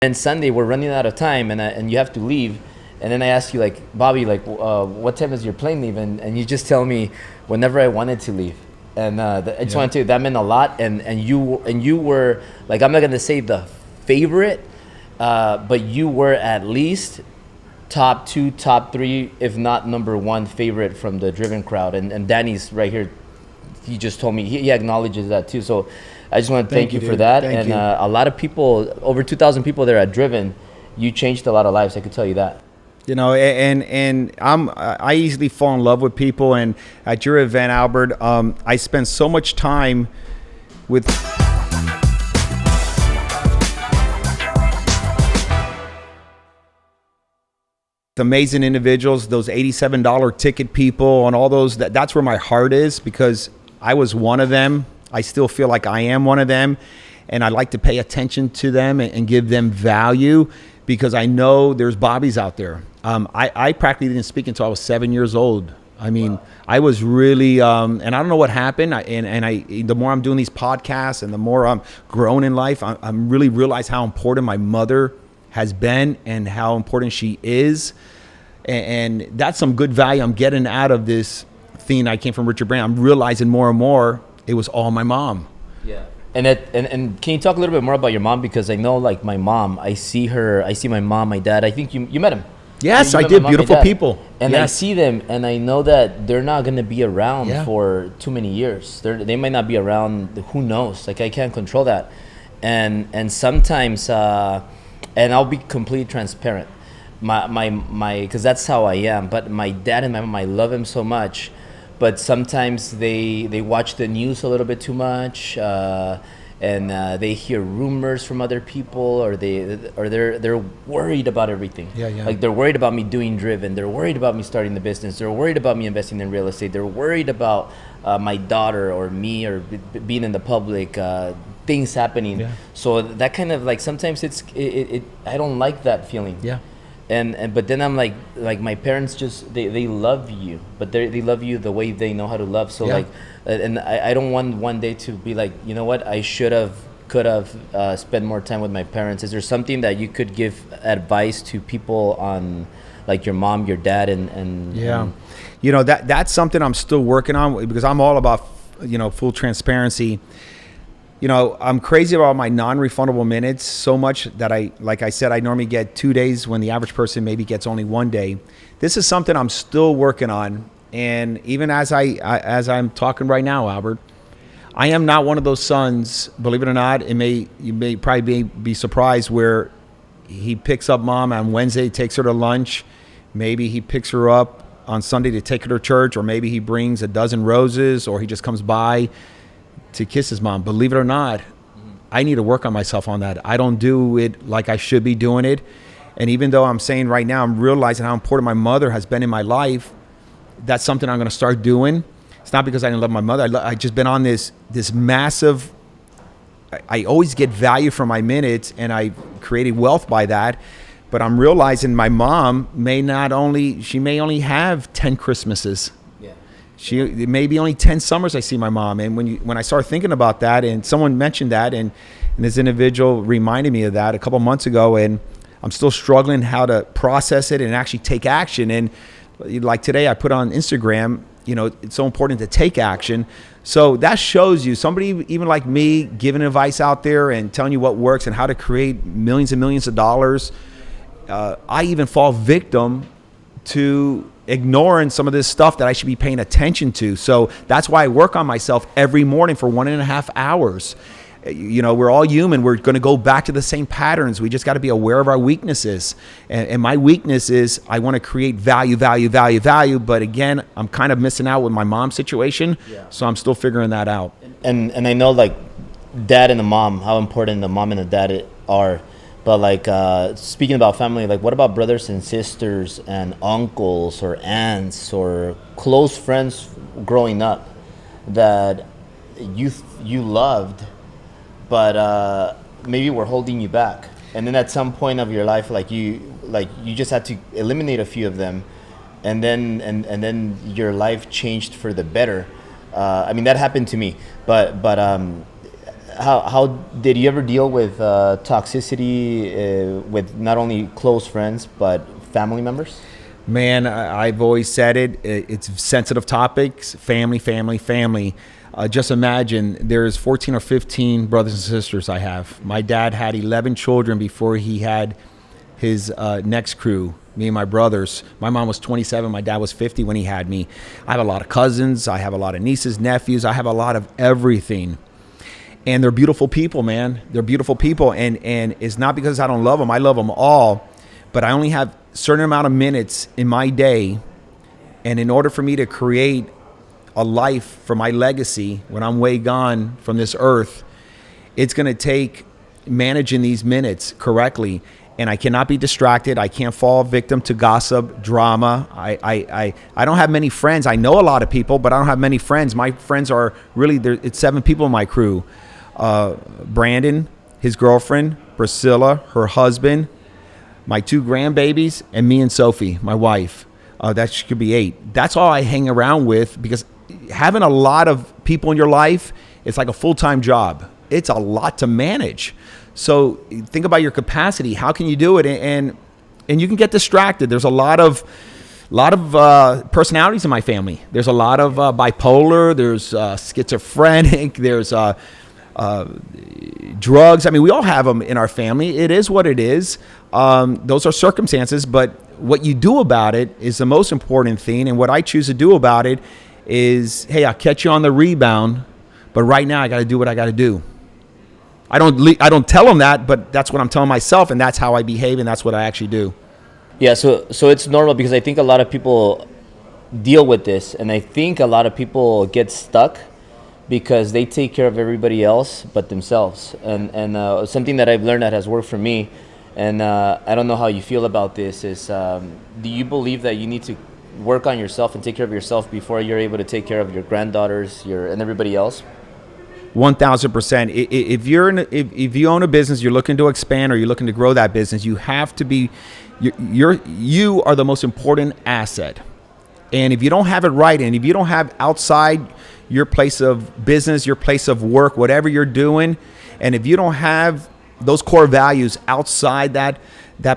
And Sunday we're running out of time, and you have to leave. And then I ask you, like, Bobby, like, what time is your plane leave? And you just tell me whenever I wanted to leave. And I just wanted to, that meant a lot. And you were, like, I'm not gonna say the favorite, but you were at least top 2, top 3, if not number 1 favorite from the Driven crowd. And Danny's right here. He just told me he acknowledges that too. So I just want to thank you for that. Thank you. A lot of people, over 2,000 people there at Driven, you changed a lot of lives. I could tell you that. You know, and I easily fall in love with people. And at your event, Albert, I spend so much time with amazing individuals, those $87 ticket people and all those. That's where my heart is, because I was one of them. I still feel like I am one of them, and I like to pay attention to them and give them value, because I know there's Bobbies out there. I practically didn't speak until I was 7 years old. I mean, wow. I was really, and I don't know what happened. The more I'm doing these podcasts and the more I'm growing in life, I'm really realize how important my mother has been and how important she is. And that's some good value I'm getting out of this thing. I came from Richard Brandt. I'm realizing more and more it was all my mom. Yeah. And can you talk a little bit more about your mom? Because I know, like, my mom, I see my mom, my dad. I think you met him. Yes, I did. Beautiful people. And yes. I see them, and I know that they're not going to be around for too many years. They might not be around. Who knows? Like, I can't control that. And sometimes, and I'll be completely transparent. Because that's how I am. But my dad and my mom, I love him so much. But sometimes they watch the news a little bit too much, and they hear rumors from other people, or they're worried about everything. Yeah. Like, they're worried about me doing Driven. They're worried about me starting the business. They're worried about me investing in real estate. They're worried about my daughter or me, or being in the public, things happening. Yeah. So that kind of, like, sometimes I don't like that feeling. Yeah. But then I'm like my parents just they love you, but they love you the way they know how to love. So like, and I don't want one day to be like, you know what, I could have spent more time with my parents. Is there something that you could give advice to people on, like, your mom, your dad, and you know, that's something I'm still working on, because I'm all about, you know, full transparency. You know, I'm crazy about my non-refundable minutes so much that like I said, I normally get 2 days when the average person maybe gets only 1 day. This is something I'm still working on. And even as I'm talking right now, Albert, I am not one of those sons, believe it or not. You may probably be surprised, where he picks up mom on Wednesday, takes her to lunch. Maybe he picks her up on Sunday to take her to church, or maybe he brings a dozen roses, or he just comes by to kiss his mom. Believe it or not, I need to work on myself on that. I don't do it like I should be doing it. And even though I'm saying right now, I'm realizing how important my mother has been in my life, that's something I'm going to start doing. It's not because I didn't love my mother. I just been on this massive, I always get value from my minutes, and I created wealth by that. But I'm realizing my mom may only have 10 Christmases. It may be only 10 summers I see my mom. And when I started thinking about that, and someone mentioned that, and this individual reminded me of that a couple months ago, and I'm still struggling how to process it and actually take action. And like today, I put on Instagram, you know, it's so important to take action. So that shows you, somebody even like me giving advice out there and telling you what works and how to create millions and millions of dollars. I even fall victim to ignoring some of this stuff that I should be paying attention to. So that's why I work on myself every morning for 1.5 hours. You know, we're all human. We're going to go back to the same patterns. We just got to be aware of our weaknesses. And my weakness is I want to create value. But again, I'm kind of missing out with my mom's situation. Yeah. So I'm still figuring that out. And I know, like, dad and the mom, how important the mom and the dad are. But, like, speaking about family, like, what about brothers and sisters and uncles or aunts or close friends growing up that you loved, but maybe were holding you back? And then at some point of your life, you just had to eliminate a few of them, and then your life changed for the better. I mean, that happened to me, but how did you ever deal with toxicity with not only close friends but family members? Man, I've always said it. It's sensitive topics, family, family, family. Just imagine there's 14 or 15 brothers and sisters I have. My dad had 11 children before he had his next crew, me and my brothers. My mom was 27. My dad was 50 when he had me. I have a lot of cousins. I have a lot of nieces, nephews. I have a lot of everything. And they're beautiful people, man. They're beautiful people. And it's not because I don't love them. I love them all. But I only have a certain amount of minutes in my day. And in order for me to create a life for my legacy when I'm way gone from this earth, it's going to take managing these minutes correctly. And I cannot be distracted. I can't fall victim to gossip, drama. I don't have many friends. I know a lot of people, but I don't have many friends. My friends are really, it's 7 people in my crew. Brandon, his girlfriend, Priscilla, her husband, my 2 grandbabies, and me and Sophie, my wife. That could be 8. That's all I hang around with, because having a lot of people in your life, it's like a full-time job. It's a lot to manage. So think about your capacity. How can you do it? And you can get distracted. There's a lot of personalities in my family. There's a lot of bipolar. There's schizophrenic. There's drugs. I mean, we all have them in our family. It is what it is. Those are circumstances. But what you do about it is the most important thing. And what I choose to do about it is, hey, I'll catch you on the rebound, but right now I got to do what I got to do. I don't tell them that, but that's what I'm telling myself, and that's how I behave, and that's what I actually do. Yeah, so it's normal, because I think a lot of people deal with this, and I think a lot of people get stuck because they take care of everybody else but themselves. And something that I've learned that has worked for me, and I don't know how you feel about this, is do you believe that you need to work on yourself and take care of yourself before you're able to take care of your granddaughters, and everybody else? 1,000%. If you own a business, you're looking to expand or you're looking to grow that business, you have to be, you are the most important asset. And if you don't have it right, and if you don't have outside your place of business, your place of work, whatever you're doing, and if you don't have those core values outside that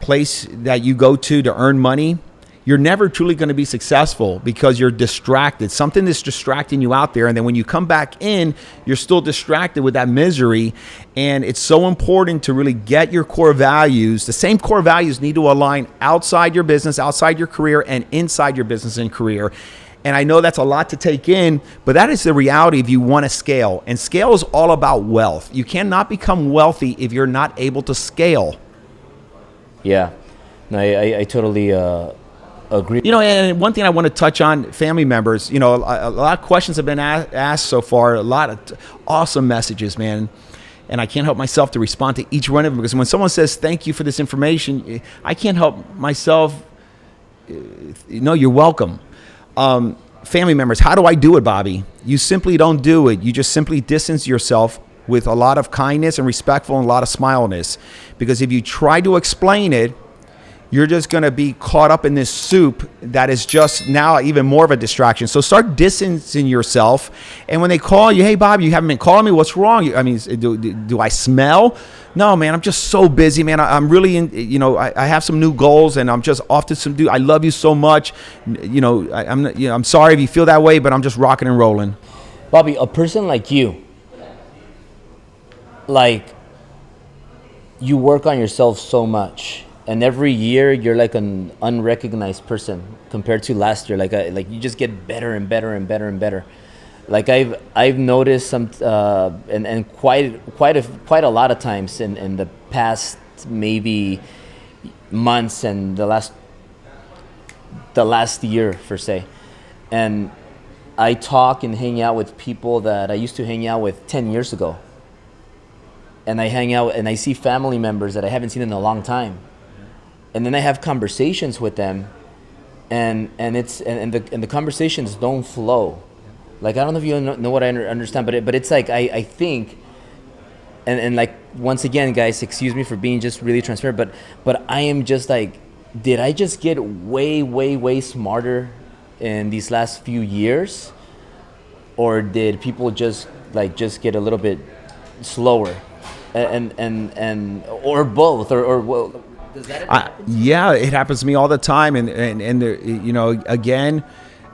place that you go to earn money, you're never truly going to be successful, because you're distracted. Something is distracting you out there. And then when you come back in, you're still distracted with that misery. And it's so important to really get your core values. The same core values need to align outside your business, outside your career, and inside your business and career. And I know that's a lot to take in, but that is the reality if you want to scale. And scale is all about wealth. You cannot become wealthy if you're not able to scale. Yeah, no, I totally agree. You know, and one thing I want to touch on, family members, you know, a lot of questions have been asked so far, a lot of awesome messages, man. And I can't help myself to respond to each one of them, because when someone says, thank you for this information, I can't help myself. No, you're welcome. Family members, how do I do it, Bobby? You simply don't do it. You just simply distance yourself with a lot of kindness and respectful and a lot of smileness. Because if you try to explain it, you're just going to be caught up in this soup that is just now even more of a distraction. So start distancing yourself. And when they call you, hey, Bob, you haven't been calling me. What's wrong? I mean, do I smell? No, man, I'm just so busy, man. I'm really in, you know, I have some new goals, and I'm just off to some I love you so much. You know, I'm sorry if you feel that way, but I'm just rocking and rolling. Bobby, a person like you, like, you work on yourself so much. And every year you're like an unrecognized person compared to last year. Like you just get better and better and better and better. Like I've noticed some and quite a lot of times in the past maybe months and the last year per se. And I talk and hang out with people that I used to hang out with 10 years ago. And I hang out and I see family members that I haven't seen in a long time. And then I have conversations with them, and the conversations don't flow. Like, I don't know if you know what I understand, but it's like I think, and like, once again, guys, excuse me for being just really transparent, but I am just like, did I just get way smarter in these last few years, or did people just get a little bit slower, and or both, or well, does that ever happen? Yeah, it happens to me all the time, and there, you know, again,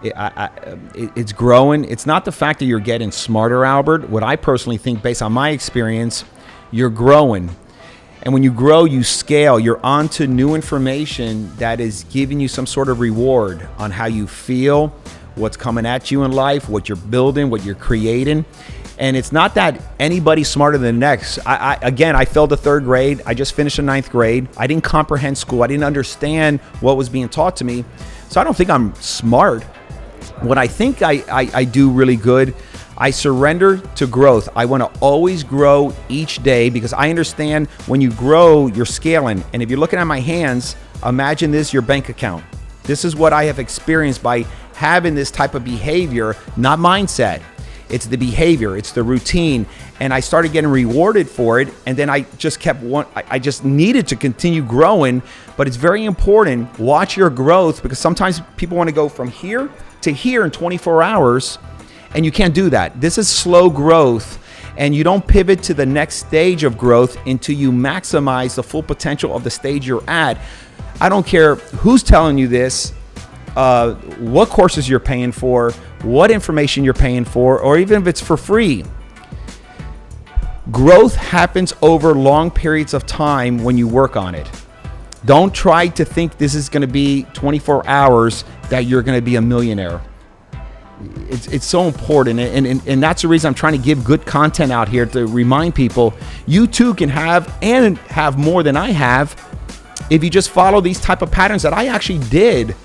it's growing. It's not the fact that you're getting smarter, Albert. What I personally think, based on my experience, you're growing. And when you grow, you scale. You're onto new information that is giving you some sort of reward on how you feel, what's coming at you in life, what you're building, what you're creating. And it's not that anybody's smarter than the next. Again, I failed the 3rd grade. I just finished the 9th grade. I didn't comprehend school. I didn't understand what was being taught to me. So I don't think I'm smart. What I think I do really good, I surrender to growth. I want to always grow each day because I understand when you grow, you're scaling. And if you're looking at my hands, imagine this, your bank account. This is what I have experienced by having this type of behavior, not mindset. It's the behavior, it's the routine. And I started getting rewarded for it. And then I just I just needed to continue growing. But it's very important, watch your growth, because sometimes people want to go from here to here in 24 hours. And you can't do that. This is slow growth, and you don't pivot to the next stage of growth until you maximize the full potential of the stage you're at. I don't care who's telling you this, what courses you're paying for, what information you're paying for, or even if it's for free. Growth happens over long periods of time when you work on it. Don't try to think this is going to be 24 hours that you're going to be a millionaire. It's so important, and that's the reason I'm trying to give good content out here to remind people you too can have more than I have if you just follow these type of patterns that I actually did.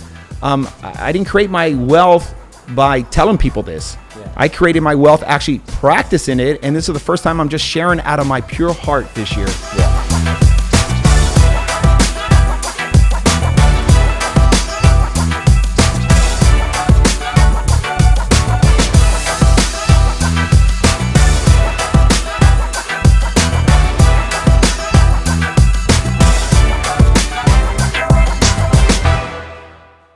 I didn't create my wealth by telling people this. Yeah. I created my wealth actually practicing it, and this is the first time I'm just sharing out of my pure heart this year. Yeah.